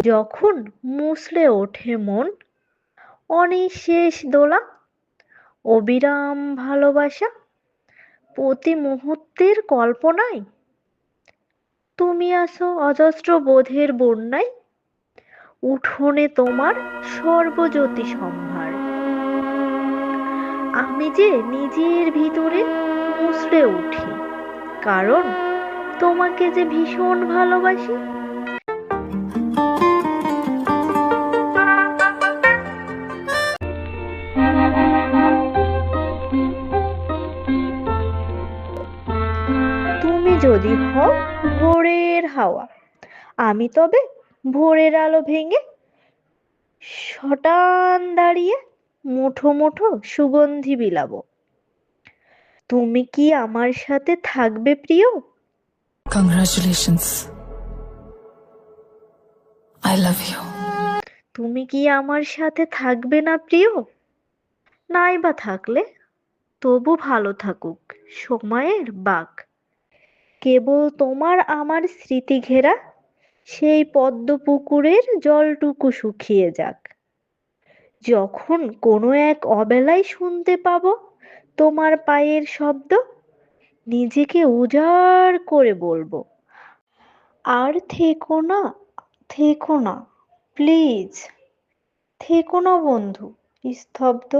যখন মুছলে ওঠে মন, অনিঃশেষ দোলা, অবিরাম ভালোবাসা প্রতি মুহূর্তের কল্পনায়, তুমি আসো অজস্র বোধের বন্যায়, উঠোনে তোমার সর্বজ্যোতি সম্ভার। আমি যে নিজের ভিতরে মুছড়ে উঠি, কারণ তোমাকে যে ভীষণ ভালোবাসি। তুমি যদি হও ভোরের হাওয়া, আমি তবে ভোরের আলো ভেঙে শটান দাঁড়িয়ে মুঠো মুঠো সুগন্ধি বিলাবো। তুমি কি আমার সাথে থাকবে প্রিয়? Congratulations. I love you. তুমি কি আমার সাথে থাকবে না প্রিয়? নাই বা থাকলে তবু ভালো থাকুক সময়ের বাঁক। কেবল তোমার আমার স্মৃতি ঘেরা সেই পদ্ম পুকুরের জলটুকু শুকিয়ে যাক। যখন কোনো এক অবেলায় শুনতে পাবো তোমার পায়ের শব্দ, নিজেকে উজাড় করে বলবো, আর থেকো না, থেকো না, প্লিজ থেকো না বন্ধু স্তব্ধ।